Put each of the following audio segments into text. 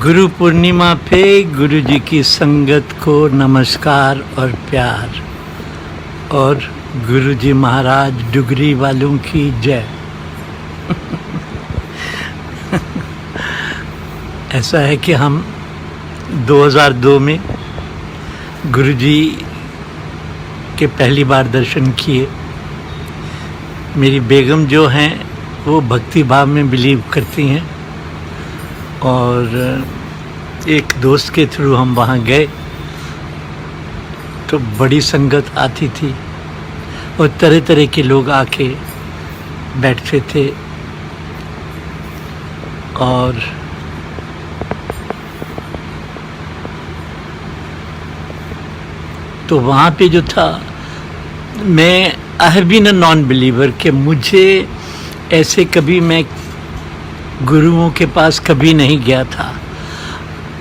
गुरु पूर्णिमा पे गुरु जी की संगत को नमस्कार और प्यार, और गुरु जी महाराज डुगरी वालों की जय। ऐसा है कि हम 2002 में गुरु जी के पहली बार दर्शन किए। मेरी बेगम जो हैं वो भक्ति भाव में बिलीव करती हैं, और एक दोस्त के थ्रू हम वहाँ गए तो बड़ी संगत आती थी और तरह तरह के लोग आके बैठते थे। और तो वहाँ पे जो था, मैं I have been a non believer कि मुझे ऐसे कभी मैं गुरुओं के पास कभी नहीं गया था।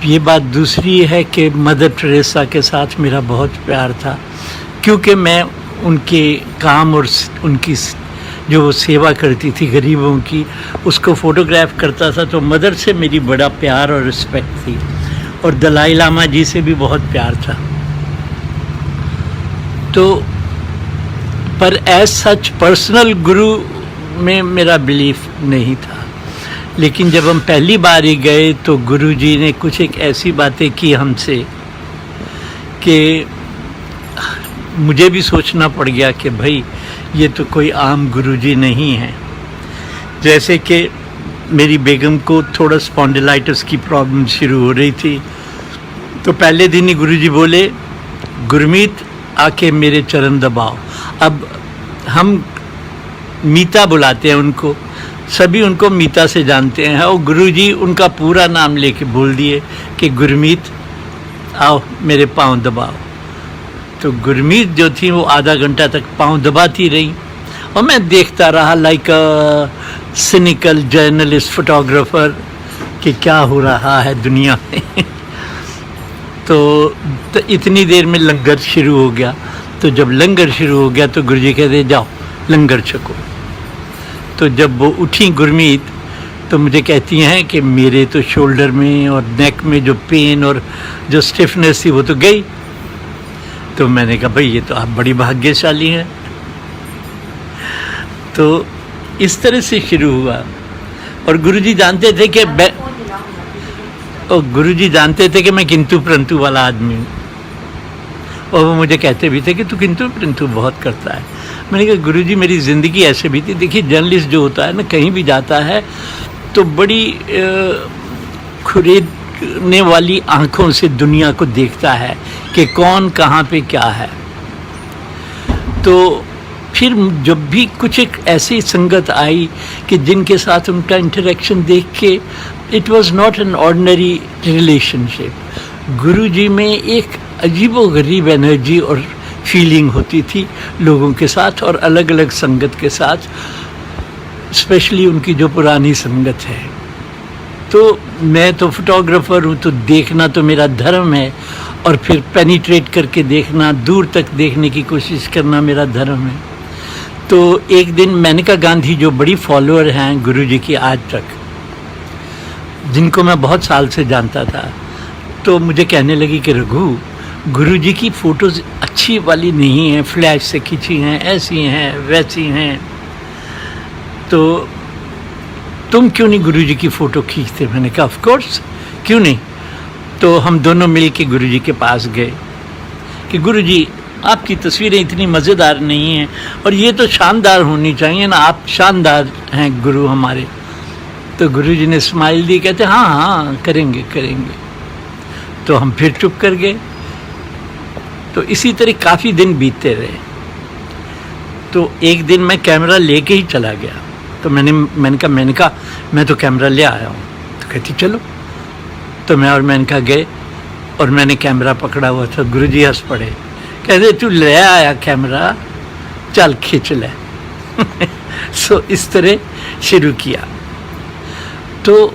ये बात दूसरी है कि मदर टेरेसा के साथ मेरा बहुत प्यार था, क्योंकि मैं उनके काम और उनकी जो वो सेवा करती थी गरीबों की, उसको फ़ोटोग्राफ करता था। तो मदर से मेरी बड़ा प्यार और रिस्पेक्ट थी, और दलाई लामा जी से भी बहुत प्यार था। तो पर एज सच पर्सनल गुरु में मेरा बिलीफ नहीं था। लेकिन जब हम पहली बार ही गए तो गुरुजी ने कुछ एक ऐसी बातें की हमसे कि मुझे भी सोचना पड़ गया कि भाई ये तो कोई आम गुरुजी नहीं है। जैसे कि मेरी बेगम को थोड़ा स्पॉन्डिलाइटिस की प्रॉब्लम शुरू हो रही थी, तो पहले दिन ही गुरुजी बोले, गुरमीत आके मेरे चरण दबाओ। अब हम मीता बुलाते हैं उनको, सभी उनको मीता से जानते हैं, और गुरुजी उनका पूरा नाम लेके बोल दिए कि गुरमीत आओ मेरे पाँव दबाओ। तो गुरमीत जो थी वो आधा घंटा तक पाँव दबाती रही, और मैं देखता रहा लाइक अ सिनिकल जर्नलिस्ट फोटोग्राफर कि क्या हो रहा है दुनिया में। तो इतनी देर में लंगर शुरू हो गया। तो जब लंगर शुरू हो गया तो गुरुजी कहते जाओ लंगर छको। तो जब वो उठी गुरमीत तो मुझे कहती हैं कि मेरे तो शोल्डर में और नेक में जो पेन और जो स्टिफनेस थी वो तो गई। तो मैंने कहा भाई ये तो आप बड़ी भाग्यशाली हैं। तो इस तरह से शुरू हुआ, और गुरुजी जानते थे कि मैं किंतु परंतु वाला आदमी हूँ, और वो मुझे कहते भी थे कि तू किंतु परंतु बहुत करता है। मैंने कहा गुरुजी मेरी ज़िंदगी ऐसे भी थी। देखिए जर्नलिस्ट जो होता है ना, कहीं भी जाता है तो बड़ी खुरेदने वाली आँखों से दुनिया को देखता है कि कौन कहाँ पे क्या है। तो फिर जब भी कुछ एक ऐसी संगत आई कि जिनके साथ उनका इंटरेक्शन देख के it was not an ordinary relationship. Guruji में एक अजीबोगरीब एनर्जी और फीलिंग होती थी लोगों के साथ, और अलग अलग संगत के साथ, स्पेशली उनकी जो पुरानी संगत है। तो मैं तो फोटोग्राफर हूँ, तो देखना तो मेरा धर्म है, और फिर पेनिट्रेट करके देखना, दूर तक देखने की कोशिश करना मेरा धर्म है। तो एक दिन मेनका गांधी जो बड़ी फॉलोअर हैं गुरुजी की आज तक, जिनको मैं बहुत साल से जानता था, तो मुझे कहने लगी कि रघु गुरुजी की फ़ोटोज़ अच्छी वाली नहीं हैं, फ्लैश से खींची हैं, ऐसी हैं वैसी हैं, तो तुम क्यों नहीं गुरुजी की फ़ोटो खींचते? मैंने कहा ऑफ कोर्स क्यों नहीं। तो हम दोनों मिल के गुरुजी के पास गए कि गुरुजी आपकी तस्वीरें इतनी मज़ेदार नहीं हैं, और ये तो शानदार होनी चाहिए ना, आप शानदार हैं गुरु हमारे। तो गुरुजी ने स्माइल दी, कहते हाँ हाँ करेंगे करेंगे। तो हम फिर चुप कर गए। तो इसी तरह काफ़ी दिन बीतते रहे। तो एक दिन मैं कैमरा लेके ही चला गया। तो मैंने कहा मैं तो कैमरा ले आया हूँ। तो कहती चलो। तो मैं और मेनका गए, और मैंने कैमरा पकड़ा हुआ था। गुरुजी हंस पड़े, कहते तू ले आया कैमरा, चल खींच ले। सो इस तरह शुरू किया। तो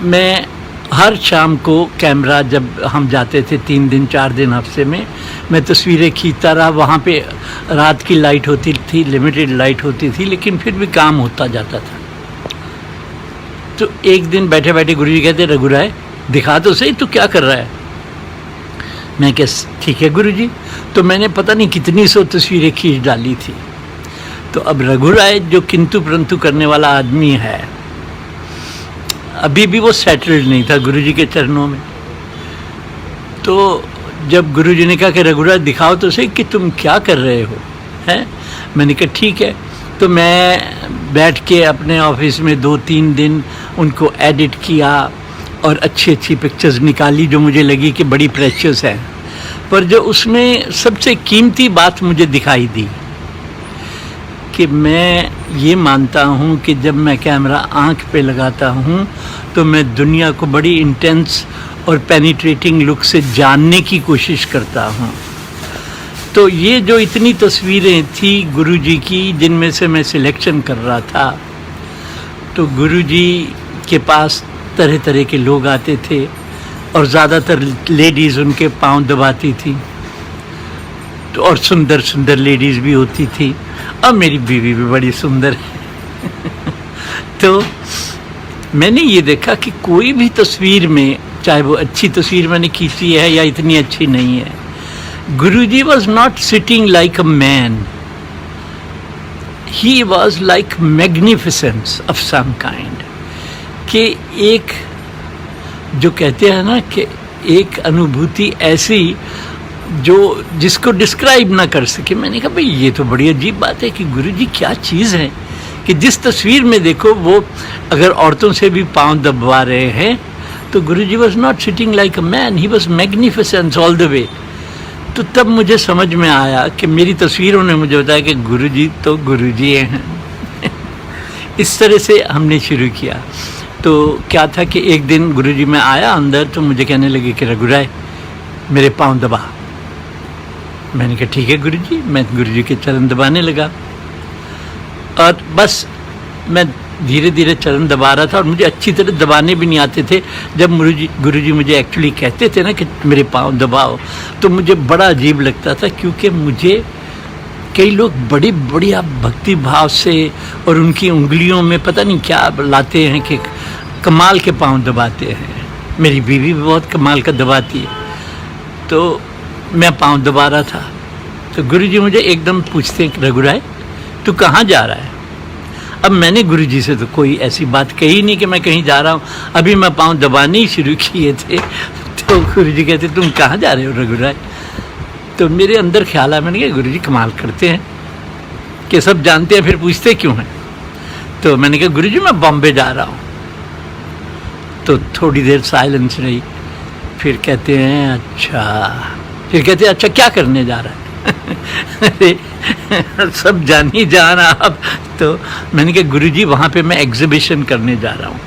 मैं हर शाम को कैमरा, जब हम जाते थे 3 दिन 4 दिन हफ्ते में, मैं तस्वीरें खींचता रहा। वहाँ पे रात की लाइट होती थी, लिमिटेड लाइट होती थी, लेकिन फिर भी काम होता जाता था। तो एक दिन बैठे बैठे गुरुजी कहते रघुराय दिखा तो सही तू क्या कर रहा है। मैं कहा ठीक है गुरुजी। तो मैंने पता नहीं कितनी सौ तस्वीरें खींच डाली थी। तो अब रघु राय जो किंतु परंतु करने वाला आदमी है, अभी भी वो सेटल्ड नहीं था गुरुजी के चरणों में। तो जब गुरुजी ने कहा कि रघु राय दिखाओ तो सही कि तुम क्या कर रहे हो, हैं? मैंने कहा ठीक है। तो मैं बैठ के अपने ऑफिस में 2-3 दिन उनको एडिट किया और अच्छी अच्छी पिक्चर्स निकाली जो मुझे लगी कि बड़ी प्रेशियस है। पर जो उसमें सबसे कीमती बात मुझे दिखाई दी कि मैं ये मानता हूँ कि जब मैं कैमरा आँख पे लगाता हूँ तो मैं दुनिया को बड़ी इंटेंस और पेनिट्रेटिंग लुक से जानने की कोशिश करता हूँ। तो ये जो इतनी तस्वीरें थी गुरुजी की जिनमें से मैं सिलेक्शन कर रहा था, तो गुरुजी के पास तरह तरह के लोग आते थे और ज़्यादातर लेडीज़ उनके पांव दबाती थी। तो और सुंदर सुंदर लेडीज़ भी होती थी और मेरी बीवी भी बड़ी सुंदर है। तो मैंने ये देखा कि कोई भी तस्वीर में, चाहे वो अच्छी तस्वीर मैंने खींची है या इतनी अच्छी नहीं है, Guruji was not sitting like a man, he was like magnificence of some kind. कि एक जो कहते हैं ना कि एक अनुभूति ऐसी जो जिसको डिस्क्राइब ना कर सके। मैंने कहा भाई ये तो बड़ी अजीब बात है कि गुरुजी क्या चीज़ है कि जिस तस्वीर में देखो वो अगर औरतों से भी पांव दबवा रहे हैं, तो Guruji was not sitting like a man, he was magnificence all the way. तो तब मुझे समझ में आया कि मेरी तस्वीरों ने मुझे बताया कि गुरुजी तो गुरुजी हैं। इस तरह से हमने शुरू किया। तो क्या था कि एक दिन गुरुजी में आया अंदर, तो मुझे कहने लगे कि रघु राय मेरे पाँव दबा। मैंने कहा ठीक है गुरुजी। मैं गुरुजी के चरण दबाने लगा और बस मैं धीरे धीरे चरण दबा रहा था और मुझे अच्छी तरह दबाने भी नहीं आते थे। जब गुरुजी मुझे एक्चुअली कहते थे ना कि मेरे पाँव दबाओ, तो मुझे बड़ा अजीब लगता था, क्योंकि मुझे कई लोग बड़ी बढ़िया भक्ति भाव से और उनकी उंगलियों में पता नहीं क्या लाते हैं कि कमाल के पाँव दबाते हैं। मेरी बीवी भी बहुत कमाल का दबाती है। तो मैं पाँव दबा रहा था, तो गुरुजी मुझे एकदम पूछते हैं रघु राय तू कहाँ जा रहा है। अब मैंने गुरुजी से तो कोई ऐसी बात कही नहीं कि मैं कहीं जा रहा हूँ, अभी मैं पाँव दबाने ही शुरू किए थे। तो गुरुजी कहते तुम कहाँ जा रहे हो रघु राय। तो मेरे अंदर ख्याल आया, मैंने कहा गुरुजी कमाल करते हैं कि सब जानते हैं फिर पूछते क्यों हैं। तो मैंने कहा गुरुजी मैं बॉम्बे जा रहा हूँ। तो थोड़ी देर साइलेंस रही, फिर कहते हैं अच्छा, फिर कहते हैं अच्छा क्या करने जा रहा है। अरे सब जान ही जान आप। तो मैंने कहा गुरुजी वहाँ पे मैं एग्जीबिशन करने जा रहा हूँ।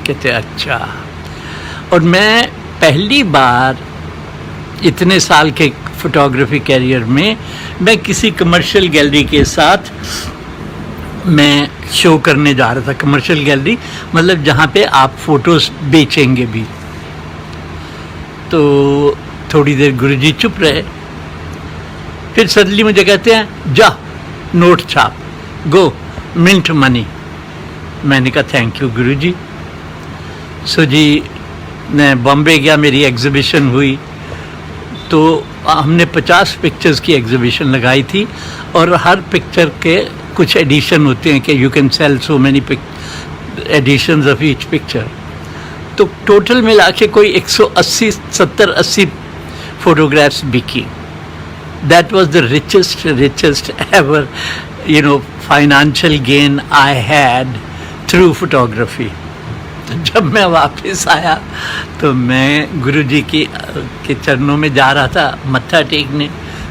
कहते अच्छा। और मैं पहली बार इतने साल के फोटोग्राफी कैरियर में मैं किसी कमर्शियल गैलरी के साथ मैं शो करने जा रहा था। कमर्शियल गैलरी मतलब जहाँ पे आप फोटोज बेचेंगे भी। तो थोड़ी देर गुरुजी चुप रहे, फिर सडनली मुझे कहते हैं जा नोट छाप, गो मिंट मनी। मैंने कहा थैंक यू गुरुजी। सो जी मैं बॉम्बे गया, मेरी एग्जीबिशन हुई। तो हमने 50 पिक्चर्स की एग्जीबिशन लगाई थी और हर पिक्चर के कुछ एडिशन होते हैं कि you can sell so many editions of each picture. तो टोटल मिला के कोई 180-70-80 फोटोग्राफ्स बिकी। That was the richest ever financial gain I had through photography। तो जब मैं वापस आया तो मैं गुरुजी के चरणों में जा रहा था मत्था टेकने।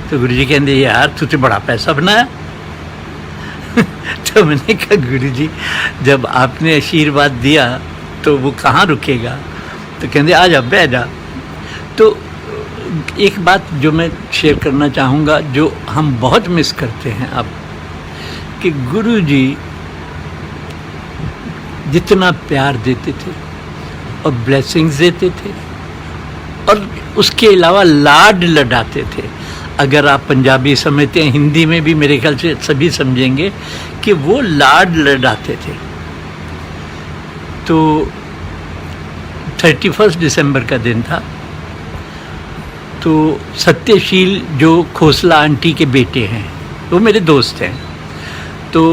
तो गुरुजी कहते यार तू तो बड़ा पैसा बनाया। तो मैंने कहा गुरुजी जब आपने आशीर्वाद दिया तो वो कहाँ रुकेगा। तो कहते आ जा बैठ जा। तो एक बात जो मैं शेयर करना चाहूँगा जो हम बहुत मिस करते हैं अब, कि गुरुजी जितना प्यार देते थे और ब्लेसिंग्स देते थे और उसके अलावा लाड लडाते थे। अगर आप पंजाबी समझते हैं, हिंदी में भी मेरे ख्याल से सभी समझेंगे कि वो लाड लडाते थे। तो 31 दिसंबर का दिन था। तो सत्यशील जो खोसला आंटी के बेटे हैं, वो मेरे दोस्त हैं। तो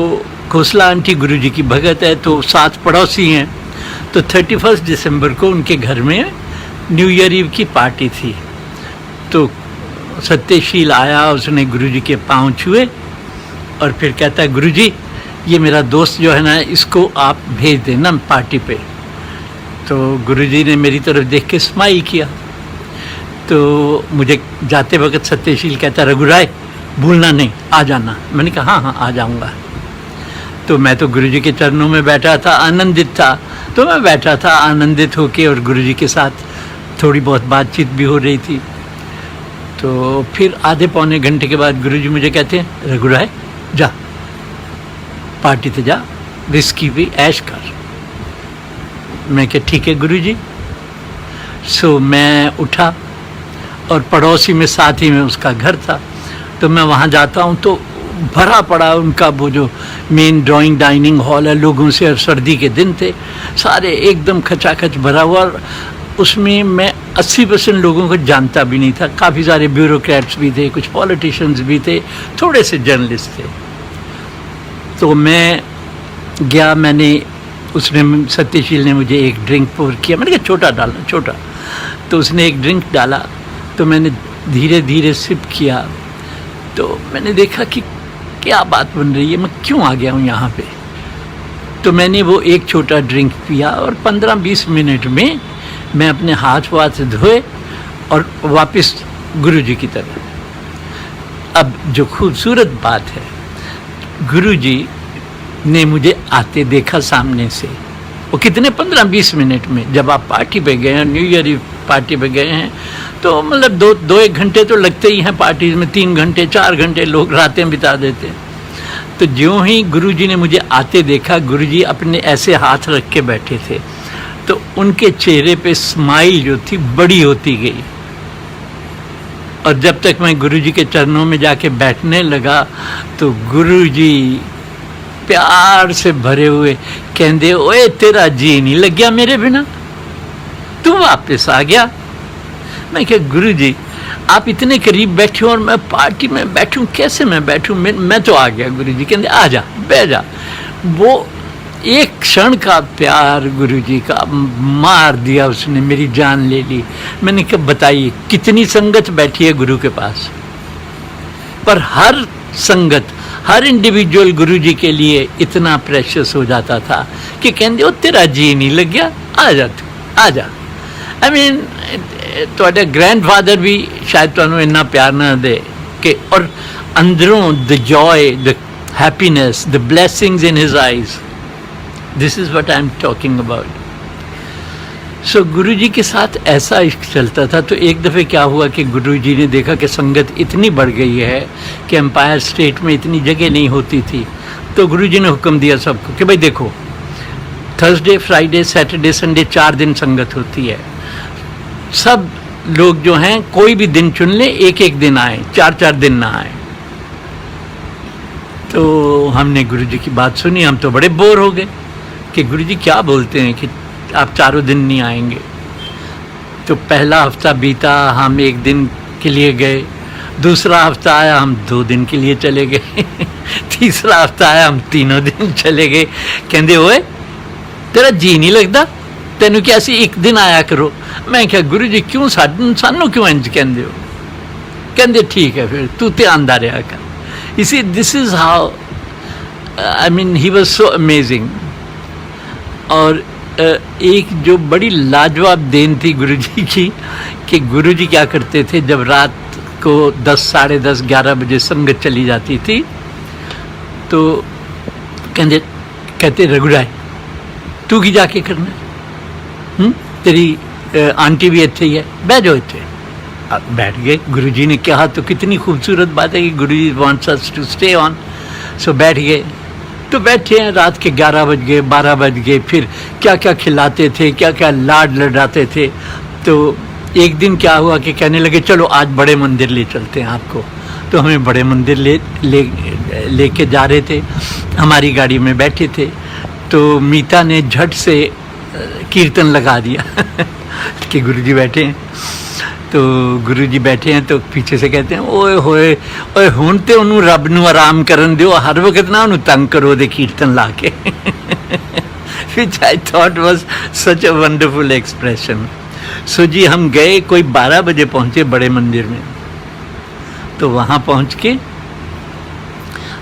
खोसला आंटी गुरुजी की भगत है, तो साथ पड़ोसी हैं। तो 31 दिसंबर को उनके घर में न्यू ईयर ईव की पार्टी थी। तो सत्यशील आया, उसने गुरुजी के पाँव छुए और फिर कहता है, गुरुजी ये मेरा दोस्त जो है ना, इसको आप भेज देना पार्टी पे। तो गुरुजी ने मेरी तरफ देख के स्माइल किया। तो मुझे जाते वक्त सत्यशील कहता, रघुराय भूलना नहीं, आ जाना। मैंने कहा हाँ हाँ आ जाऊँगा। तो मैं तो गुरुजी के चरणों में बैठा था, आनंदित था। तो मैं बैठा था आनंदित होके, और गुरुजी के साथ थोड़ी बहुत बातचीत भी हो रही थी। तो फिर आधे पौने घंटे के बाद गुरुजी मुझे कहते हैं, रघुराय जा पार्टी पे जा, विस्की भी ऐश कर। मैं क्या ठीक है गुरुजी। सो मैं उठा और पड़ोसी में साथ ही में उसका घर था। तो मैं वहाँ जाता हूँ तो भरा पड़ा उनका वो जो मेन ड्राइंग डाइनिंग हॉल है लोगों से, और सर्दी के दिन थे, सारे एकदम खचाखच भरा हुआ। और उसमें मैं 80% लोगों को जानता भी नहीं था। काफ़ी सारे ब्यूरोक्रेट्स भी थे, कुछ पॉलिटिशियंस भी थे, थोड़े से जर्नलिस्ट थे। तो मैं गया, उसने सत्यशील ने मुझे एक ड्रिंक पोर किया। मैंने कहा छोटा डालना, छोटा। तो उसने एक ड्रिंक डाला, तो मैंने धीरे धीरे सिप किया। तो मैंने देखा कि क्या बात बन रही है, मैं क्यों आ गया हूँ यहाँ पे। तो मैंने वो एक छोटा ड्रिंक पिया, और 15-20 मिनट में मैं अपने हाथ वाथ धोए और वापस गुरुजी की तरफ। अब जो खूबसूरत बात है, गुरुजी ने मुझे आते देखा सामने से। वो कितने 15-20 मिनट में, जब आप पार्टी पे गए हैं, न्यू ईयर ईव पार्टी पे गए हैं, तो मतलब दो एक घंटे तो लगते ही हैं पार्टीज में। 3 घंटे 4 घंटे लोग रातें बिता देते हैं। तो ज्यों ही गुरुजी ने मुझे आते देखा, गुरुजी अपने ऐसे हाथ रख के बैठे थे, तो उनके चेहरे पे स्माइल जो थी बड़ी होती गई। और जब तक मैं गुरुजी के चरणों में जाके बैठने लगा, तो गुरुजी प्यार से भरे हुए कहते, ओए तेरा जी नहीं लग गया मेरे बिना, तू वापस आ गया। मैं क्या गुरुजी आप इतने करीब बैठे हो और मैं पार्टी में बैठूं, कैसे मैं बैठूं, मैं तो आ गया। गुरुजी कहते आ जा, बैठ जा। वो एक क्षण का प्यार गुरुजी का मार दिया उसने, मेरी जान ले ली। मैंने कहा बताइए कितनी संगत बैठी है गुरु के पास, पर हर संगत, हर इंडिविजुअल गुरुजी के लिए इतना प्रेशियस हो जाता था कि कहते ओ तेरा जी नहीं लग गया, आ जा तू, आ जा। आई मीन ਤੁਹਾਡੇ ग्रैंडफादर भी शायद ਤੁਹਾਨੂੰ ਇੰਨਾ ਪਿਆਰ ਨਾ ਦੇ ਕਿ, और अंदरों the joy, the happiness, the blessings in his eyes, this is what I am talking about. So Guruji के साथ ऐसा इश्क चलता था। तो एक दफ़े क्या हुआ कि गुरुजी ने देखा कि संगत इतनी बढ़ गई है कि एम्पायर स्टेट में इतनी जगह नहीं होती थी। तो गुरुजी ने हुक्म दिया सबको कि भाई देखो, थर्सडे, फ्राइडे, सैटरडे, संडे 4 दिन संगत होती है। सब लोग जो हैं कोई भी दिन चुन ले, एक एक दिन आए, 4-4 दिन ना आए। तो हमने गुरुजी की बात सुनी, हम तो बड़े बोर हो गए कि गुरुजी क्या बोलते हैं कि आप 4 दिन नहीं आएंगे। तो पहला हफ्ता बीता, हम 1 दिन के लिए गए। दूसरा हफ्ता आया, हम 2 दिन के लिए चले गए। तीसरा हफ्ता आया, हम 3 दिन चले गए। कहते ओए तेरा जी नहीं लगता, तेनू क्या सी 1 दिन आया करो। मैं क्या गुरुजी क्यों सानू क्यों इंज कहते हो। कहते ठीक है फिर तू ध्यान दा रहा कर। इसी this is how, I mean he was so amazing. और एक जो बड़ी लाजवाब देन थी गुरुजी की, कि गुरुजी क्या करते थे, जब रात को 10, साढ़े 10, 11 बजे संगत चली जाती थी, तो कहते रघुराय तू की जाके करना, तेरी आंटी भी इतने ही है, बैठ जाओ इतने। बैठ गए। गुरुजी ने कहा तो कितनी खूबसूरत बात है कि Guruji wants us to stay on. So बैठ गए। तो बैठे हैं, रात के 11 बज गए, 12 बज गए। फिर क्या क्या खिलाते थे, क्या क्या लाड लड़ाते थे। तो एक दिन क्या हुआ कि कहने लगे चलो आज बड़े मंदिर ले चलते हैं आपको। तो हमें बड़े मंदिर लेके जा रहे थे, हमारी गाड़ी में बैठे थे। तो मीता ने झट से कीर्तन लगा दिया। कि गुरुजी बैठे हैं। तो गुरुजी बैठे हैं तो पीछे से कहते हैं, ओए होए ओए हुण ते उन्होंने रब नूं आराम करन दिओ, हर वक्त ना उन्होंने तंग करो दे कीर्तन ला के। Which I thought was such a wonderful expression. So जी हम गए, कोई 12 बजे पहुँचे बड़े मंदिर में। तो वहाँ पहुँच के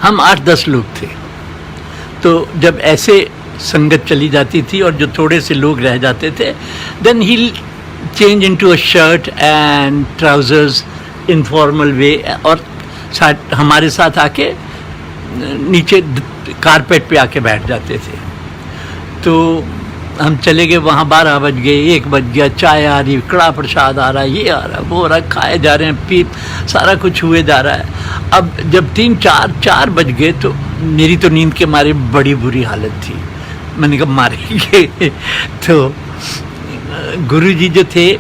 हम 8-10 लोग थे। तो जब ऐसे संगत चली जाती थी और जो थोड़े से लोग रह जाते थे, then he'll change into a shirt and trousers informal way, और हमारे साथ आके नीचे कारपेट पे आके बैठ जाते थे। तो हम चले गए वहाँ, 12 बज गए, 1 बज गया, चाय आ रही, कड़ा प्रसाद आ रहा है, ये आ रहा है, वो आ रहा है, खाए जा रहे हैं, पी सारा कुछ हुए जा रहा है। अब जब 3-4 बज गए तो मेरी तो नींद के मारे बड़ी बुरी हालत थी। मैंने कहा मारेंगे। तो गुरुजी जो थे,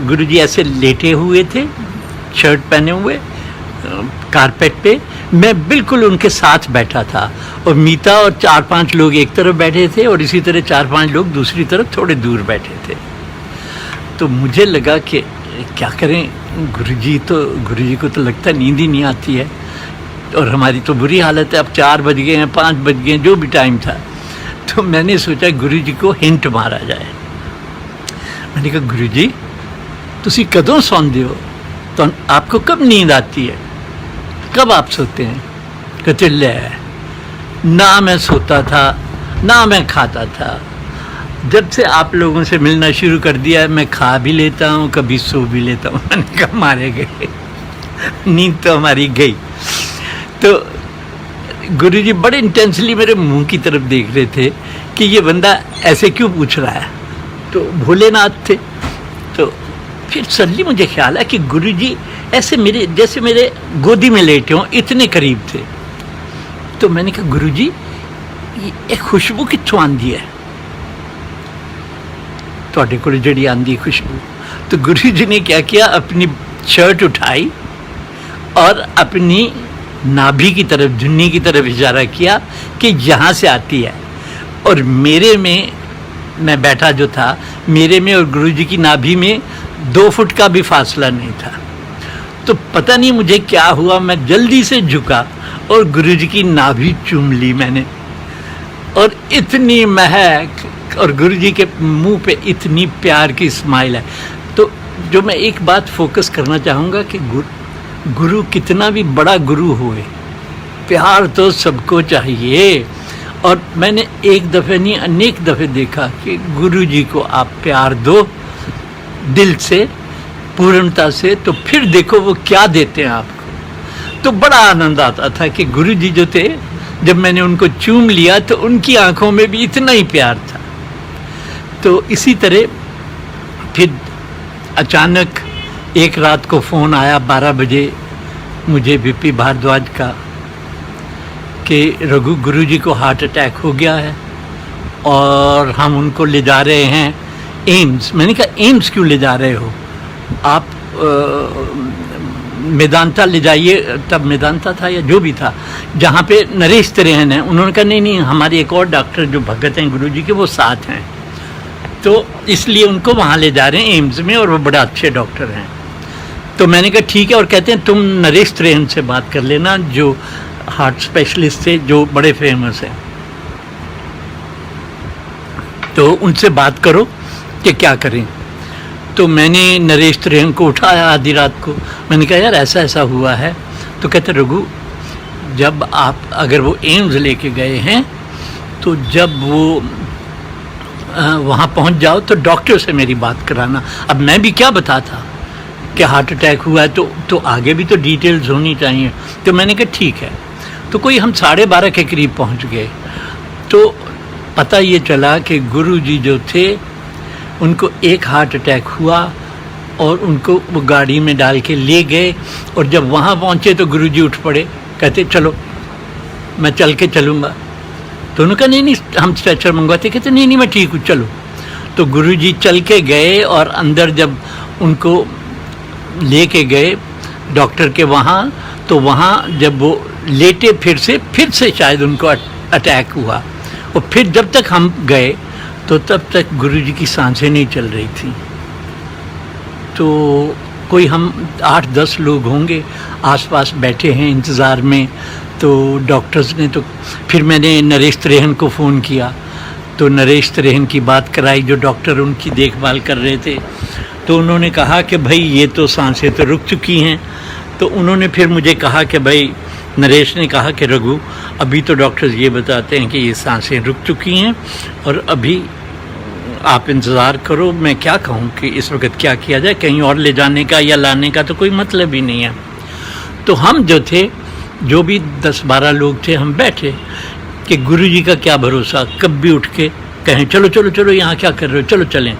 गुरुजी ऐसे लेटे हुए थे, शर्ट पहने हुए कारपेट पे, मैं बिल्कुल उनके साथ बैठा था, और मीता और 4-5 लोग एक तरफ बैठे थे और इसी तरह 4-5 लोग दूसरी तरफ थोड़े दूर बैठे थे। तो मुझे लगा कि क्या करें, गुरुजी को तो लगता नींद ही नहीं आती है, और हमारी तो बुरी हालत है। अब 4 बज गए हैं, 5 बज गए हैं, जो भी टाइम था। तो मैंने सोचा गुरुजी को हिंट मारा जाए। मैंने कहा गुरुजी तुसी कदों सौंदे हो, तो आपको कब नींद आती है, कब आप सोते हैं? कहते ले, ना मैं सोता था ना मैं खाता था, जब से आप लोगों से मिलना शुरू कर दिया है मैं खा भी लेता हूँ, कभी सो भी लेता हूँ। मैंने कहा मारे गए, नींद तो हमारी गई। तो गुरुजी बड़े इंटेंसली मेरे मुंह की तरफ देख रहे थे कि ये बंदा ऐसे क्यों पूछ रहा है। तो भोलेनाथ थे। तो फिर सडनली मुझे ख्याल है कि गुरुजी ऐसे मेरे जैसे मेरे गोदी में लेटे हों, इतने करीब थे। तो मैंने कहा गुरुजी ये खुशबू कित्थों आंदी है, तुहाडे कोल जिहड़ी आंदी खुशबू। तो गुरुजी ने क्या किया, अपनी शर्ट उठाई और अपनी नाभि की तरफ, जुन्नी की तरफ इशारा किया कि यहाँ से आती है। और मेरे में, मैं बैठा जो था, मेरे में और गुरुजी की नाभि में 2 फुट का भी फासला नहीं था। तो पता नहीं मुझे क्या हुआ, मैं जल्दी से झुका और गुरुजी की नाभि चूम ली मैंने, और इतनी महक, और गुरुजी के मुंह पे इतनी प्यार की स्माइल है। तो जो मैं एक बात फोकस करना चाहूँगा कि गुरु कितना भी बड़ा गुरु होए, प्यार तो सबको चाहिए। और मैंने एक दफ़े नहीं अनेक दफ़े देखा कि गुरुजी को आप प्यार दो दिल से, पूर्णता से, तो फिर देखो वो क्या देते हैं आपको। तो बड़ा आनंद आता था कि गुरुजी जो थे, जब मैंने उनको चूम लिया तो उनकी आंखों में भी इतना ही प्यार था। तो इसी तरह फिर अचानक एक रात को फ़ोन आया 12 बजे मुझे बीपी भारद्वाज का कि रघु गुरुजी को हार्ट अटैक हो गया है और हम उनको ले जा रहे हैं एम्स। मैंने कहा एम्स क्यों ले जा रहे हो आप, मेदांता ले जाइए, तब मेदांता था या जो भी था, जहाँ पे नरेश त्रेहन है। उन्होंने कहा नहीं नहीं, हमारे एक और डॉक्टर जो भगत हैं गुरुजी के वो साथ हैं, तो इसलिए उनको वहाँ ले जा रहे हैं एम्स में, और वो बड़ा अच्छे डॉक्टर हैं। तो मैंने कहा ठीक है, और कहते हैं तुम नरेश त्रेहन से बात कर लेना जो हार्ट स्पेशलिस्ट थे, जो बड़े फेमस हैं, तो उनसे बात करो कि क्या करें। तो मैंने नरेश त्रेहन को उठाया आधी रात को, मैंने कहा यार ऐसा ऐसा हुआ है। तो कहते रघु जब आप, अगर वो एम्स लेके गए हैं तो जब वो वहाँ पहुँच जाओ तो डॉक्टर से मेरी बात कराना। अब मैं भी क्या बताता कि हार्ट अटैक हुआ है, तो आगे भी तो डिटेल्स होनी चाहिए। तो मैंने कहा ठीक है। तो कोई हम 12:30 के करीब पहुँच गए। तो पता ये चला कि गुरुजी जो थे उनको एक हार्ट अटैक हुआ और उनको वो गाड़ी में डाल के ले गए, और जब वहाँ पहुँचे तो गुरुजी उठ पड़े, कहते चलो मैं चल के चलूँगा। तो उन्होंने कहा नहीं नहीं हम स्ट्रेचर मंगवाते, कहते नहीं नहीं मैं ठीक हूँ चलो। तो गुरुजी चल के गए और अंदर जब उनको लेके गए डॉक्टर के वहाँ, तो वहाँ जब वो लेटे फिर से शायद उनको अटैक हुआ, और फिर जब तक हम गए तो तब तक गुरुजी की सांसें नहीं चल रही थी। तो कोई हम 8-10 लोग होंगे आसपास बैठे हैं इंतज़ार में। तो डॉक्टर्स ने तो फिर मैंने नरेश त्रेहन को फ़ोन किया, तो नरेश त्रेहन की बात कराई जो डॉक्टर उनकी देखभाल कर रहे थे। तो उन्होंने कहा कि भाई ये तो सांसें तो रुक चुकी हैं। तो उन्होंने फिर मुझे कहा कि भाई, नरेश ने कहा कि रघु, अभी तो डॉक्टर्स ये बताते हैं कि ये सांसें रुक चुकी हैं और अभी आप इंतज़ार करो। मैं क्या कहूँ कि इस वक्त क्या किया जाए, कहीं और ले जाने का या लाने का तो कोई मतलब ही नहीं है। तो हम जो थे, जो भी 10-12 लोग थे, हम बैठे कि गुरुजी का क्या भरोसा, कब भी उठ के कहें चलो चलो चलो यहाँ क्या कर रहे हो, चलो चलें।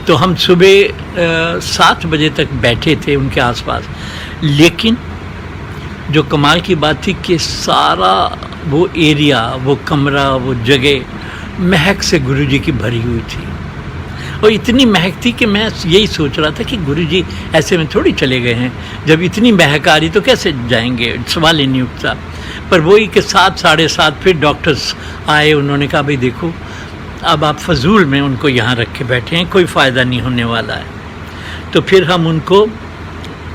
तो हम सुबह 7 बजे तक बैठे थे उनके आसपास। लेकिन जो कमाल की बात थी कि सारा वो एरिया, वो कमरा, वो जगह महक से गुरुजी की भरी हुई थी। और इतनी महक थी कि मैं यही सोच रहा था कि गुरुजी ऐसे में थोड़ी चले गए हैं, जब इतनी महक आ रही तो कैसे जाएंगे, सवाल ही नहीं उठता। पर वही कि 7-7:30 फिर डॉक्टर्स आए, उन्होंने कहा भाई देखो, अब आप फजूल में उनको यहाँ रख के बैठे हैं, कोई फ़ायदा नहीं होने वाला है। तो फिर हम उनको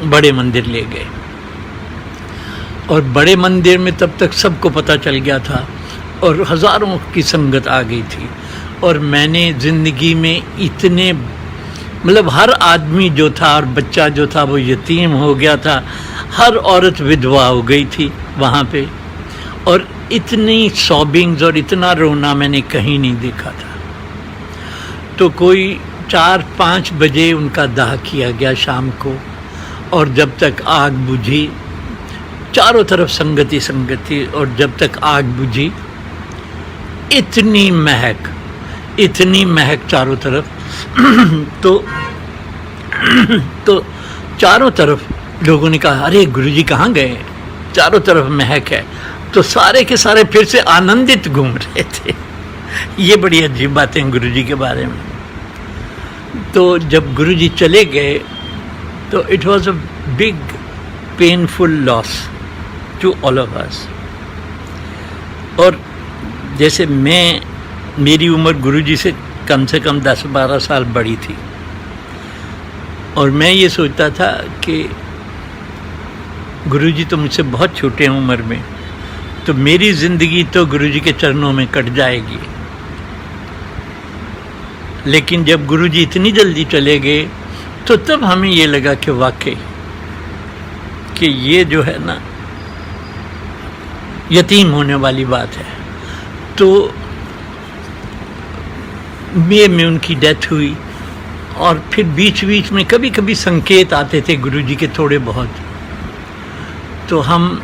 बड़े मंदिर ले गए। और बड़े मंदिर में तब तक सबको पता चल गया था और हज़ारों की संगत आ गई थी। और मैंने ज़िंदगी में इतने, मतलब हर आदमी जो था और बच्चा जो था वो यतीम हो गया था, हर औरत विधवा हो गई थी वहाँ पे। और इतनी सॉबिंग्स और इतना रोना मैंने कहीं नहीं देखा था। तो कोई 4-5 बजे उनका दाह किया गया शाम को। और जब तक आग बुझी, चारों तरफ संगति संगति, और जब तक आग बुझी इतनी महक चारों तरफ तो चारों तरफ लोगों ने कहा अरे गुरुजी कहाँ गए, चारों तरफ महक है। तो सारे के सारे फिर से आनंदित घूम रहे थे। ये बड़ी अजीब बातें गुरुजी के बारे में। तो जब गुरुजी चले गए तो it was a big painful loss to all of us. और जैसे मेरी उम्र गुरुजी से कम 10-12 साल बड़ी थी, और मैं ये सोचता था कि गुरुजी तो मुझसे बहुत छोटे हैं उम्र में, तो मेरी ज़िंदगी तो गुरुजी के चरणों में कट जाएगी। लेकिन जब गुरुजी इतनी जल्दी चले गए तो तब हमें ये लगा कि वाकई कि ये जो है ना, यतीम होने वाली बात है। तो मई में उनकी डेथ हुई। और फिर बीच बीच में कभी कभी संकेत आते थे गुरुजी के थोड़े बहुत, तो हम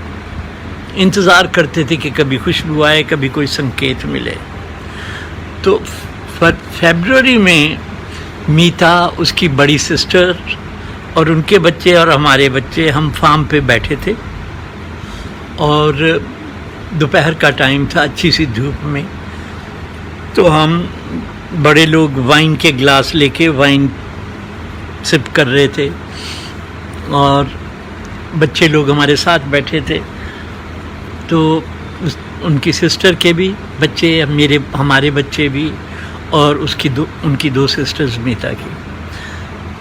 इंतज़ार करते थे कि कभी खुशबू आए, कभी कोई संकेत मिले। तो फरवरी में मीता, उसकी बड़ी सिस्टर और उनके बच्चे और हमारे बच्चे, हम फार्म पे बैठे थे। और दोपहर का टाइम था, अच्छी सी धूप में। तो हम बड़े लोग वाइन के ग्लास लेके वाइन सिप कर रहे थे और बच्चे लोग हमारे साथ बैठे थे। तो उनकी सिस्टर के भी बच्चे, हमारे बच्चे भी, और उनकी दो सिस्टर्स मीता की।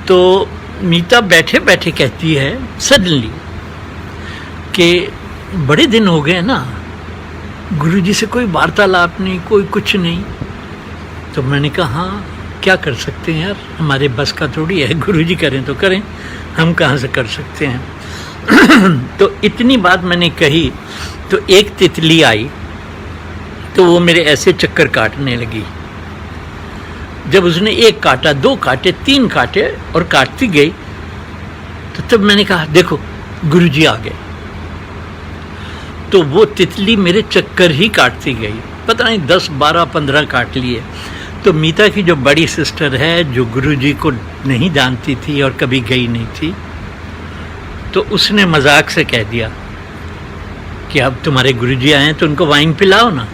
तो मीता बैठे बैठे कहती है सडनली कि बड़े दिन हो गए ना, गुरुजी से कोई वार्तालाप नहीं, कोई कुछ नहीं। तो मैंने कहा हाँ, क्या कर सकते हैं यार, हमारे बस का थोड़ी है, गुरुजी करें तो करें, हम कहाँ से कर सकते हैं। तो इतनी बात मैंने कही तो एक तितली आई, तो वो मेरे ऐसे चक्कर काटने लगी। जब उसने एक काटा, 2 काटे, 3 काटे और काटती गई, तो तब मैंने कहा देखो गुरुजी आ गए। तो वो तितली मेरे चक्कर ही काटती गई, पता नहीं 10, 12, 15 काट लिए। तो मीता की जो बड़ी सिस्टर है, जो गुरुजी को नहीं जानती थी और कभी गई नहीं थी, तो उसने मजाक से कह दिया कि अब तुम्हारे गुरुजी आए हैं तो उनको वाइन पिलाओ ना।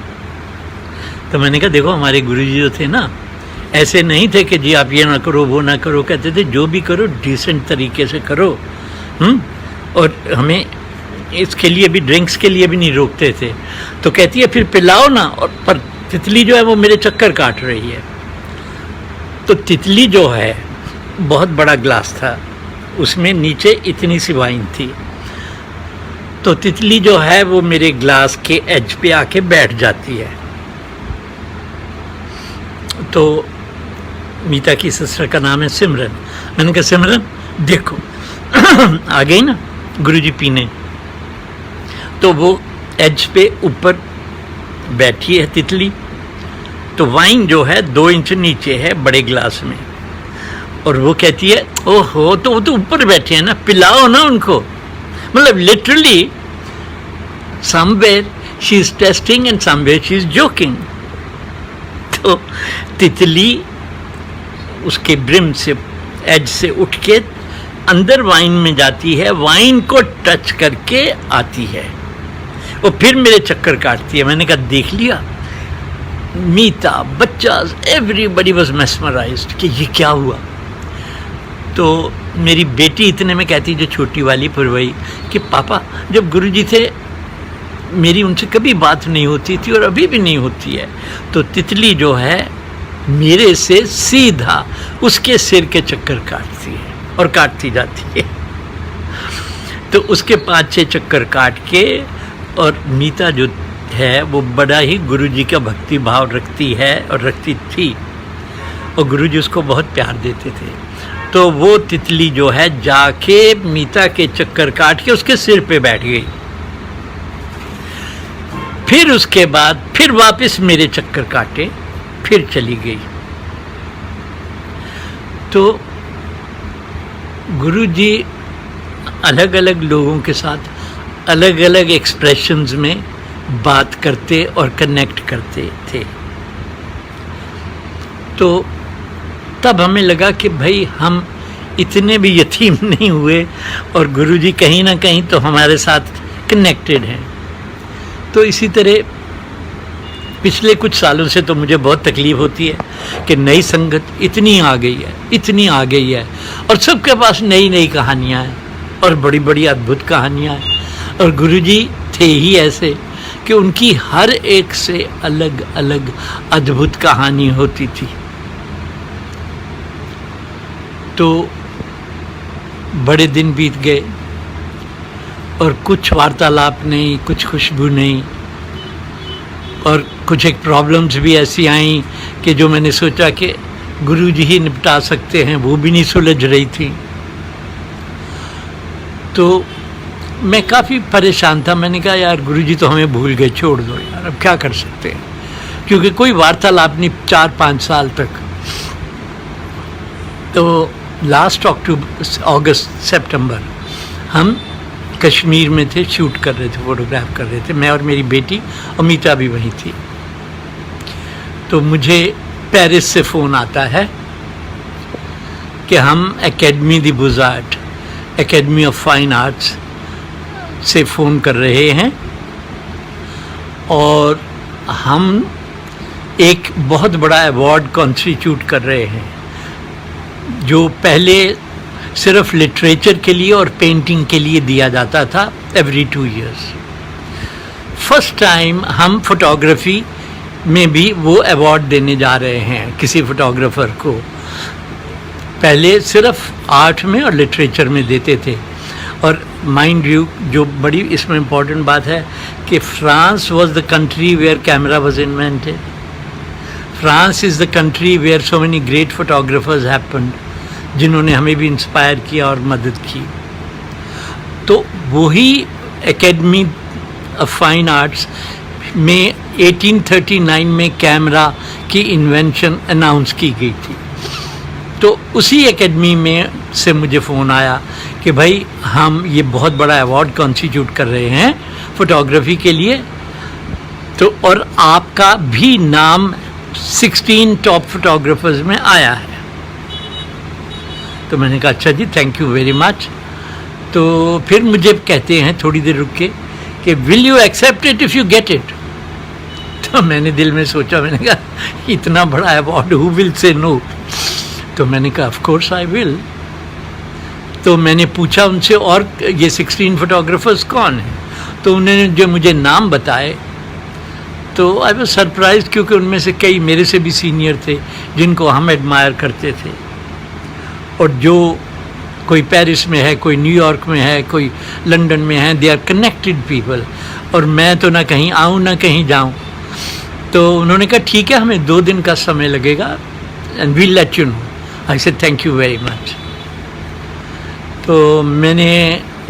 तो मैंने कहा देखो हमारे गुरुजी जो थे ना, ऐसे नहीं थे कि जी आप ये ना करो वो ना करो, कहते थे जो भी करो डिसेंट तरीके से करो। और हमें इसके लिए भी, ड्रिंक्स के लिए भी नहीं रोकते थे। तो कहती है फिर पिलाओ ना, और पर तितली जो है वो मेरे चक्कर काट रही है। तो तितली जो है बहुत बड़ा ग्लास था, उसमें नीचे इतनी सी वाइन थी। तो तितली जो है वो मेरे ग्लास के एज पे आके बैठ जाती है। तो मीता की सिस्टर का नाम है सिमरन। मैंने कहा सिमरन देखो आ गई ना गुरुजी पीने। तो वो एज पे ऊपर बैठी है तितली, तो वाइन जो है 2 इंच नीचे है बड़े ग्लास में, और वो कहती है ओहो तो वो तो ऊपर बैठे हैं ना, पिलाओ ना उनको। मतलब literally somewhere she is testing and somewhere she is joking. तो तितली उसके ब्रिम से एज से उठ के अंदर वाइन में जाती है, वाइन को टच करके आती है और फिर मेरे चक्कर काटती है। मैंने कहा देख लिया, मीता, बच्चा, एवरीबडी वाज मेस्मराइज्ड कि ये क्या हुआ। तो मेरी बेटी इतने में कहती, जो छोटी वाली पुरवई, कि पापा जब गुरुजी थे मेरी उनसे कभी बात नहीं होती थी और अभी भी नहीं होती है। तो तितली जो है मेरे से सीधा उसके सिर के चक्कर काटती है और काटती जाती है। तो उसके 5-6 चक्कर काट के, और मीता जो है वो बड़ा ही गुरुजी का भक्ति भाव रखती है और रखती थी, और गुरुजी उसको बहुत प्यार देते थे। तो वो तितली जो है जाके मीता के चक्कर काट के उसके सिर पे बैठ गई। फिर उसके बाद फिर वापस मेरे चक्कर काटे, फिर चली गई। तो गुरुजी अलग अलग लोगों के साथ अलग अलग एक्सप्रेशंस में बात करते और कनेक्ट करते थे। तो तब हमें लगा कि भाई हम इतने भी यतीम नहीं हुए और गुरुजी कहीं ना कहीं तो हमारे साथ कनेक्टेड हैं। तो इसी तरह पिछले कुछ सालों से तो मुझे बहुत तकलीफ होती है कि नई संगत इतनी आ गई है और सबके पास नई नई कहानियाँ हैं और बड़ी बड़ी अद्भुत कहानियाँ हैं। और गुरुजी थे ही ऐसे कि उनकी हर एक से अलग अलग अद्भुत कहानी होती थी। तो बड़े दिन बीत गए और कुछ वार्तालाप नहीं, कुछ खुशबू नहीं, और कुछ एक प्रॉब्लम्स भी ऐसी आई कि जो मैंने सोचा कि गुरुजी ही निपटा सकते हैं, वो भी नहीं सुलझ रही थी। तो मैं काफ़ी परेशान था। मैंने कहा यार गुरुजी तो हमें भूल गए, छोड़ दो यार, अब क्या कर सकते हैं, क्योंकि कोई वार्तालाप नहीं 4-5 साल तक। तो लास्ट अगस्त सितंबर हम कश्मीर में थे, शूट कर रहे थे, फोटोग्राफ कर रहे थे, मैं और मेरी बेटी, अमिता भी वहीं थी। तो मुझे पेरिस से फ़ोन आता है कि हम academy des Beaux Arts, academy of fine arts से फ़ोन कर रहे हैं और हम एक बहुत बड़ा अवार्ड कॉन्स्टिट्यूट कर रहे हैं, जो पहले सिर्फ लिटरेचर के लिए और पेंटिंग के लिए दिया जाता था एवरी 2 years। फर्स्ट टाइम हम फोटोग्राफी में भी वो अवार्ड देने जा रहे हैं किसी फोटोग्राफर को। पहले सिर्फ आर्ट में और लिटरेचर में देते थे। और माइंड यू, जो बड़ी इसमें इम्पोर्टेंट बात है कि France was the country where camera was invented. France is the country where so many great photographers happened, जिन्होंने हमें भी इंस्पायर किया और मदद की। तो वही एकेडमी ऑफ फाइन आर्ट्स में 1839 में कैमरा की इन्वेंशन अनाउंस की गई थी। तो उसी एकेडमी में से मुझे फ़ोन आया कि भाई हम ये बहुत बड़ा अवार्ड कॉन्स्टिट्यूट कर रहे हैं फोटोग्राफी के लिए, तो और आपका भी नाम 16 टॉप फोटोग्राफर्स में आया है। तो मैंने कहा अच्छा जी, थैंक यू वेरी मच। तो फिर मुझे कहते हैं थोड़ी देर रुक के कि will you accept it if you get it. तो मैंने दिल में सोचा, मैंने कहा इतना बड़ा award, who will say no. तो मैंने कहा ऑफ कोर्स आई विल। तो मैंने पूछा उनसे और ये 16 फोटोग्राफर्स कौन हैं, तो उन्होंने जो मुझे नाम बताए तो आई वाज सरप्राइज, क्योंकि उनमें से कई मेरे से भी सीनियर थे जिनको हम एडमायर करते थे। और जो कोई पेरिस में है, कोई न्यूयॉर्क में है, कोई लंदन में है, दे आर कनेक्टेड पीपल, और मैं तो ना कहीं आऊँ ना कहीं जाऊँ। तो उन्होंने कहा ठीक है, हमें 2 दिन का समय लगेगा and will let you know. I said thank you very much. तो मैंने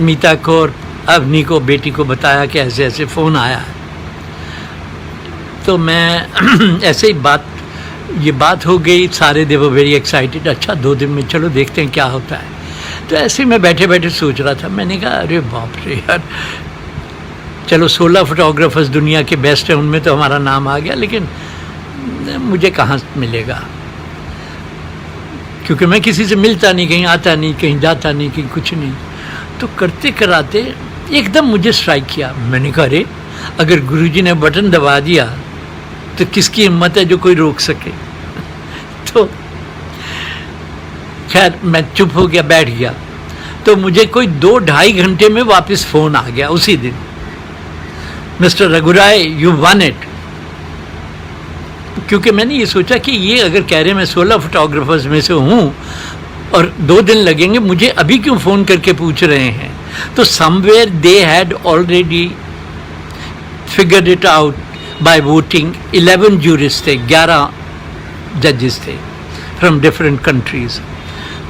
मीता को और अवनी को, बेटी को बताया कि ऐसे ऐसे फ़ोन आया है। तो मैं ऐसे ही ये बात हो गई, सारे दे वर वेरी एक्साइटेड। अच्छा 2 दिन में चलो देखते हैं क्या होता है। तो ऐसे ही मैं बैठे बैठे सोच रहा था, मैंने कहा अरे बाप रे यार, चलो 16 फोटोग्राफर्स दुनिया के बेस्ट हैं, उनमें तो हमारा नाम आ गया, लेकिन मुझे कहाँ मिलेगा, क्योंकि मैं किसी से मिलता नहीं, कहीं आता नहीं, कहीं जाता नहीं, कहीं कुछ नहीं। तो करते कराते एकदम मुझे स्ट्राइक किया। मैंने कहा अरे अगर गुरुजी ने बटन दबा दिया तो किसकी हिम्मत है जो कोई रोक सके। तो खैर मैं चुप हो गया, बैठ गया। तो मुझे कोई 2-2.5 घंटे में वापस फ़ोन आ गया उसी दिन, मिस्टर रघुराय यू वन इट। क्योंकि मैंने ये सोचा कि ये अगर कह रहे मैं 16 फोटोग्राफर्स में से हूँ और 2 दिन लगेंगे, मुझे अभी क्यों फ़ोन करके पूछ रहे हैं। तो somewhere they had already figured it out by voting. 11 juries थे, 11 जजेस थे फ्रॉम डिफरेंट कंट्रीज।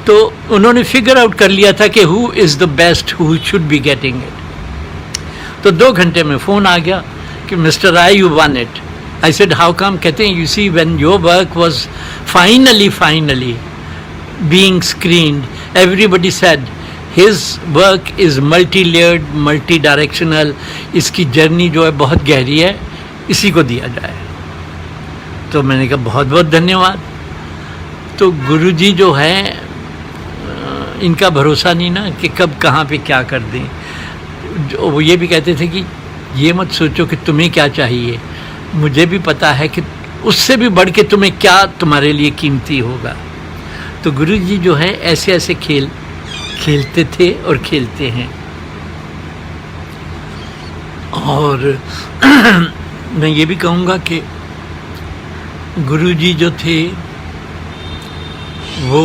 तो उन्होंने फिगर आउट कर लिया था कि who is the best, who should be getting it. तो 2 घंटे में फ़ोन आ गया कि mister Rai you won it. I said how come? कहते हैं you see when your work was finally being screened, everybody said his work is multi-layered, multi-directional, इसकी journey जो है बहुत गहरी है, इसी को दिया जाए। तो मैंने कहा बहुत बहुत धन्यवाद। तो गुरुजी जो है इनका भरोसा नहीं ना कि कब कहाँ पे क्या कर दें। वो ये भी कहते थे कि ये मत सोचो कि तुम्हें क्या चाहिए, मुझे भी पता है कि उससे भी बढ़ के तुम्हें क्या तुम्हारे लिए कीमती होगा। तो गुरुजी जो है ऐसे ऐसे खेल खेलते थे और खेलते हैं। और मैं ये भी कहूँगा कि गुरुजी जो थे वो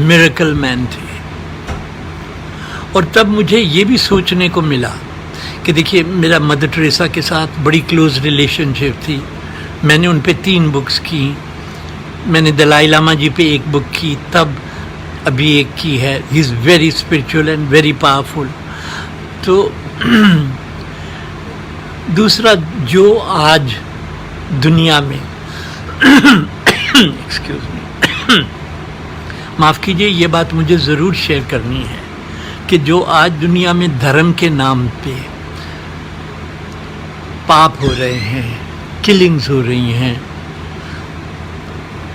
मिरेकल मैन थे। और तब मुझे ये भी सोचने को मिला कि देखिए मेरा मदर टेरेसा के साथ बड़ी क्लोज रिलेशनशिप थी। मैंने उन पे 3 बुक्स की, मैंने दलाई लामा जी पे 1 बुक की, तब अभी 1 की है। He is very spiritual and very powerful. तो दूसरा जो आज दुनिया में एक्सक्यूज मी, माफ़ कीजिए, ये बात मुझे ज़रूर शेयर करनी है कि जो आज दुनिया में धर्म के नाम पे पाप हो रहे हैं, किलिंग्स हो रही हैं,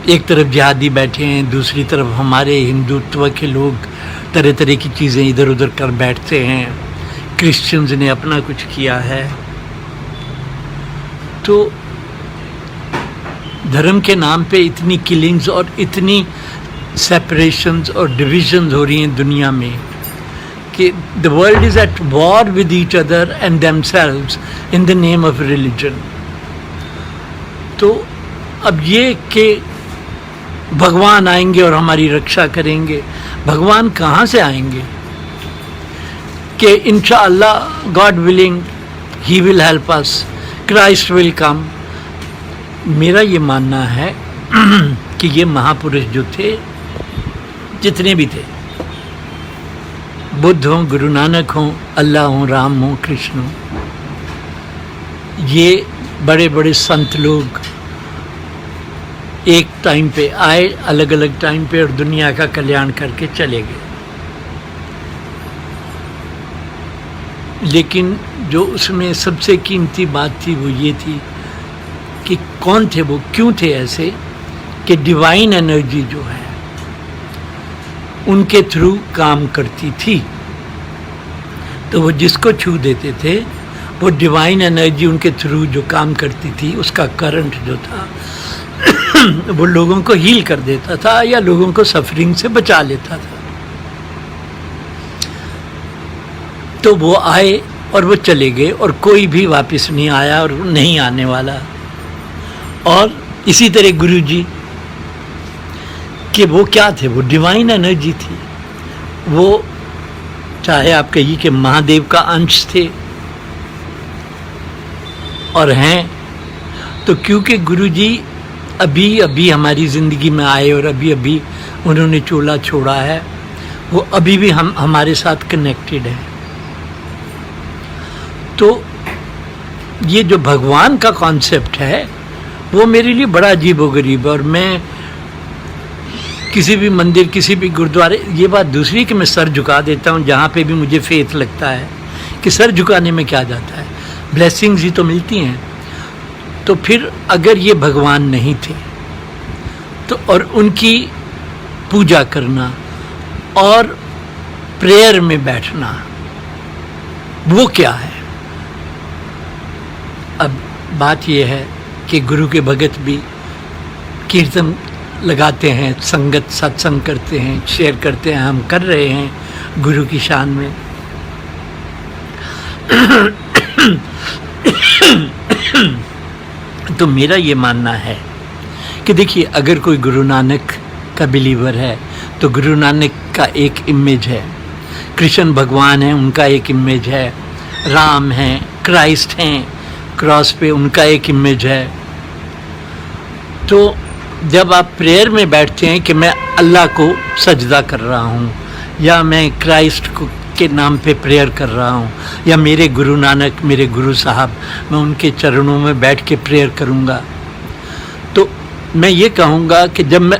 एक तरफ जिहादी बैठे हैं, दूसरी तरफ हमारे हिंदुत्व के लोग तरह तरह की चीज़ें इधर उधर कर बैठते हैं, क्रिश्चियंस ने अपना कुछ किया है। तो धर्म के नाम पे इतनी किलिंग्स और इतनी सेपरेशंस और डिविजन्स हो रही हैं दुनिया में कि the world is at war with each other and themselves in the name of religion. तो अब ये कि भगवान आएंगे और हमारी रक्षा करेंगे, भगवान कहाँ से आएंगे? कि इंशाअल्लाह God willing he will help us, Christ will come. मेरा ये मानना है कि ये महापुरुष जो थे, जितने भी थे, बुद्ध हों, गुरु नानक हों, अल्लाह हों, राम हों, कृष्ण हों, ये बड़े बड़े संत लोग एक टाइम पे आए, अलग अलग टाइम पे, और दुनिया का कल्याण करके चले गए। लेकिन जो उसमें सबसे कीमती बात थी वो ये थी कि कौन थे वो, क्यों थे ऐसे, कि डिवाइन एनर्जी जो है उनके थ्रू काम करती थी। तो वो जिसको छू देते थे, वो डिवाइन एनर्जी उनके थ्रू जो काम करती थी, उसका करंट जो था वो लोगों को हील कर देता था या लोगों को सफरिंग से बचा लेता था। तो वो आए और वो चले गए और कोई भी वापस नहीं आया और नहीं आने वाला। और इसी तरह गुरुजी कि वो क्या थे, वो डिवाइन एनर्जी थी। वो चाहे आप कहिए कि महादेव का अंश थे और हैं, तो क्योंकि गुरुजी अभी अभी हमारी ज़िंदगी में आए और अभी अभी उन्होंने चोला छोड़ा है, वो अभी भी हमारे साथ कनेक्टेड है। तो ये जो भगवान का कॉन्सेप्ट है वो मेरे लिए बड़ा अजीबोगरीब है। और मैं किसी भी मंदिर, किसी भी गुरुद्वारे, ये बात दूसरी कि मैं सर झुका देता हूँ जहाँ पे भी मुझे फेथ लगता है कि सर झुकाने में क्या जाता है, ब्लेसिंग्स ही तो मिलती हैं। तो फिर अगर ये भगवान नहीं थे तो और उनकी पूजा करना और प्रेयर में बैठना वो क्या है? अब बात ये है कि गुरु के भगत भी कीर्तन लगाते हैं, संगत सत्संग करते हैं, शेयर करते हैं, हम कर रहे हैं गुरु की शान में। तो मेरा ये मानना है कि देखिए, अगर कोई गुरु नानक का बिलीवर है तो गुरु नानक का एक इमेज है, कृष्ण भगवान है उनका एक इमेज है, राम हैं, क्राइस्ट हैं क्रॉस पे उनका एक इमेज है। तो जब आप प्रेयर में बैठते हैं कि मैं अल्लाह को सजदा कर रहा हूँ या मैं क्राइस्ट को के नाम पे प्रेयर कर रहा हूँ या मेरे गुरु नानक, मेरे गुरु साहब, मैं उनके चरणों में बैठ के प्रेयर करूँगा, तो मैं ये कहूँगा कि जब मैं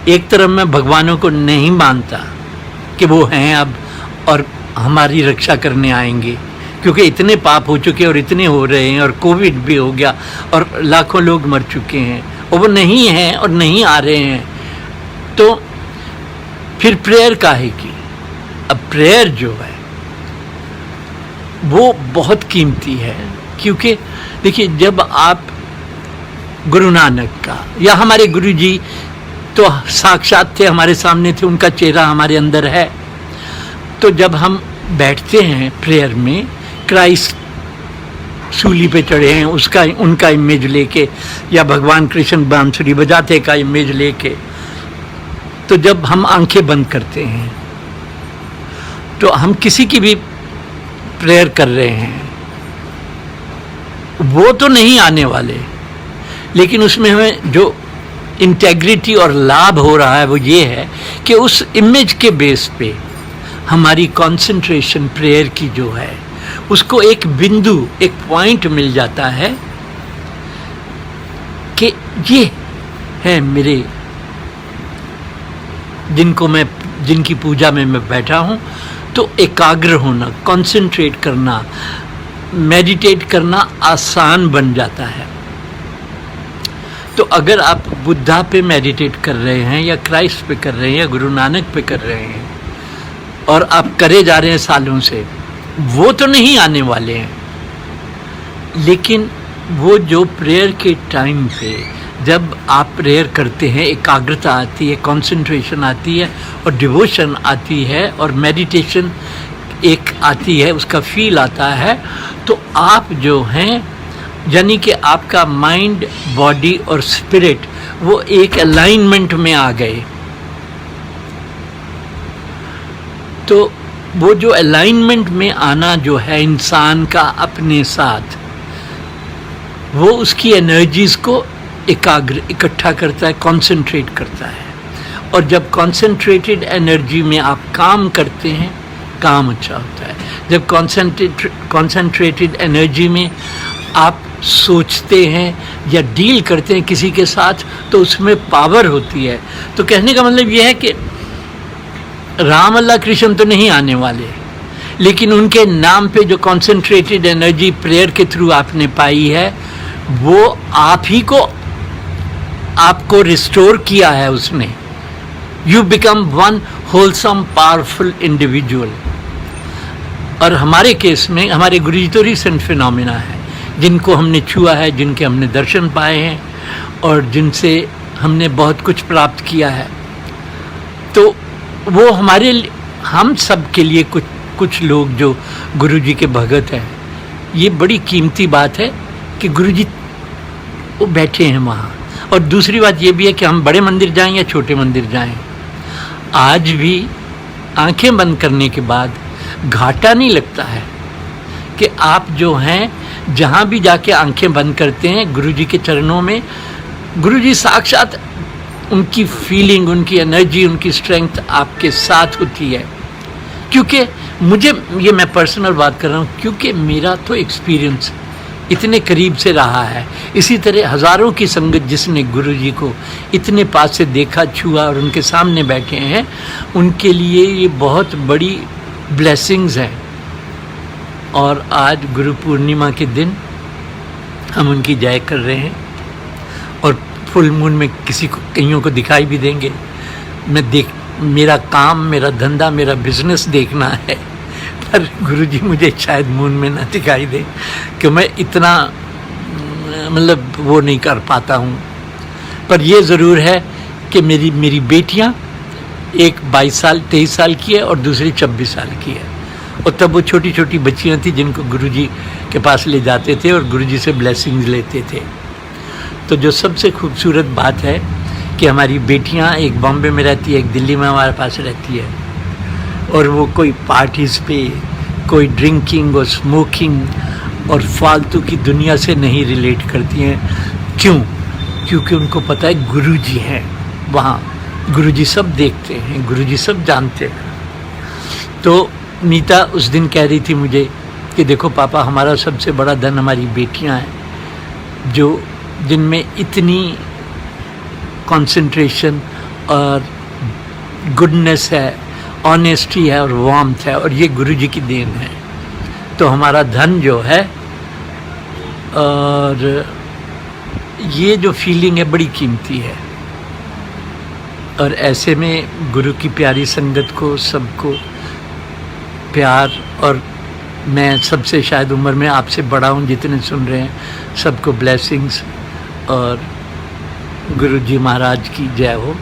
एक तरफ मैं भगवानों को नहीं मानता कि वो हैं अब और हमारी रक्षा करने आएंगे, क्योंकि इतने पाप हो चुके और इतने हो रहे हैं और कोविड भी हो गया और लाखों लोग मर चुके हैं और वो नहीं हैं और नहीं आ रहे हैं, तो फिर प्रेयर काहे की? अब प्रेयर जो है वो बहुत कीमती है, क्योंकि देखिए, जब आप गुरु नानक का या हमारे गुरु जी तो साक्षात थे, हमारे सामने थे, उनका चेहरा हमारे अंदर है, तो जब हम बैठते हैं प्रेयर में, क्राइस्ट सूली पे चढ़े हैं उसका उनका इमेज लेके या भगवान कृष्ण बांसुरी बजाते का इमेज लेके, तो जब हम आंखें बंद करते हैं तो हम किसी की भी प्रेयर कर रहे हैं, वो तो नहीं आने वाले, लेकिन उसमें हमें जो इंटेग्रिटी और लाभ हो रहा है वो ये है कि उस इमेज के बेस पे हमारी कंसंट्रेशन प्रेयर की जो है उसको एक बिंदु, एक पॉइंट मिल जाता है कि ये है मेरे जिनकी पूजा में मैं बैठा हूँ। तो एकाग्र होना, कंसंट्रेट करना, मेडिटेट करना आसान बन जाता है। तो अगर आप बुद्धा पे मेडिटेट कर रहे हैं या क्राइस्ट पे कर रहे हैं या गुरु नानक पे कर रहे हैं और आप करे जा रहे हैं सालों से, वो तो नहीं आने वाले हैं, लेकिन वो जो प्रेयर के टाइम पे जब आप प्रेयर करते हैं, एकाग्रता आती है, कंसंट्रेशन आती है और डिवोशन आती है और मेडिटेशन एक आती है, उसका फील आता है, तो आप जो हैं, यानी कि आपका माइंड, बॉडी और स्पिरिट वो एक अलाइनमेंट में आ गए। तो वो जो अलाइनमेंट में आना जो है इंसान का अपने साथ, वो उसकी एनर्जीज को इकट्ठा करता है, कंसंट्रेट करता है। और जब कंसंट्रेटेड एनर्जी में आप काम करते हैं, काम अच्छा होता है। जब कंसंट्रेटेड एनर्जी में आप सोचते हैं या डील करते हैं किसी के साथ, तो उसमें पावर होती है। तो कहने का मतलब यह है कि राम, अल्लाह, कृष्ण तो नहीं आने वाले, लेकिन उनके नाम पे जो कंसंट्रेटेड एनर्जी प्रेयर के थ्रू आपने पाई है, वो आप ही को आपको रिस्टोर किया है उसने। You become one wholesome powerful individual. और हमारे केस में हमारे गुरुजी तो रिसेंट फिनोमिना है, जिनको हमने छुआ है, जिनके हमने दर्शन पाए हैं और जिनसे हमने बहुत कुछ प्राप्त किया है। तो वो हम सब के लिए कुछ लोग जो गुरुजी के भगत हैं, ये बड़ी कीमती बात है कि गुरुजी वो बैठे हैं वहाँ। और दूसरी बात ये भी है कि हम बड़े मंदिर जाएं या छोटे मंदिर जाएं, आज भी आंखें बंद करने के बाद घाटा नहीं लगता है कि आप जो हैं जहाँ भी जाके आंखें बंद करते हैं गुरुजी के चरणों में, गुरुजी साक्षात उनकी फीलिंग, उनकी एनर्जी, उनकी स्ट्रेंथ आपके साथ होती है। क्योंकि मुझे, ये मैं पर्सनल बात कर रहा हूँ, क्योंकि मेरा तो एक्सपीरियंस इतने करीब से रहा है। इसी तरह हज़ारों की संगत जिसने गुरुजी को इतने पास से देखा, छुआ और उनके सामने बैठे हैं, उनके लिए ये बहुत बड़ी ब्लेसिंग्स है। और आज गुरु पूर्णिमा के दिन हम उनकी जय कर रहे हैं और फुल मून में किसी को, कईयों को दिखाई भी देंगे। मेरा काम, मेरा धंधा, मेरा बिजनेस देखना है, पर गुरुजी मुझे शायद मून में ना दिखाई दे कि मैं इतना मतलब वो नहीं कर पाता हूँ। पर ये ज़रूर है कि मेरी बेटियाँ, एक 22 साल 23 साल की है और दूसरी 26 साल की है, और तब वो छोटी छोटी बच्चियाँ थी जिनको गुरुजी के पास ले जाते थे और गुरुजी से ब्लेसिंग्स लेते थे। तो जो सबसे खूबसूरत बात है कि हमारी बेटियाँ, एक बॉम्बे में रहती है, एक दिल्ली में हमारे पास रहती है, और वो कोई पार्टीज़ पे, कोई ड्रिंकिंग और स्मोकिंग और फालतू की दुनिया से नहीं रिलेट करती हैं। क्यों? क्योंकि उनको पता है गुरुजी हैं वहाँ, गुरुजी सब देखते हैं, गुरुजी सब जानते हैं। तो नीता उस दिन कह रही थी मुझे कि देखो पापा, हमारा सबसे बड़ा धन हमारी बेटियाँ हैं, जो जिनमें इतनी कंसंट्रेशन और गुडनेस है, ऑनेस्टी है और वार्मथ है, और ये गुरुजी की देन है। तो हमारा धन जो है, और ये जो फीलिंग है बड़ी कीमती है। और ऐसे में गुरु की प्यारी संगत को, सबको प्यार, और मैं सबसे शायद उम्र में आपसे बड़ा हूँ, जितने सुन रहे हैं सबको ब्लेसिंग्स, और गुरुजी महाराज की जय हो।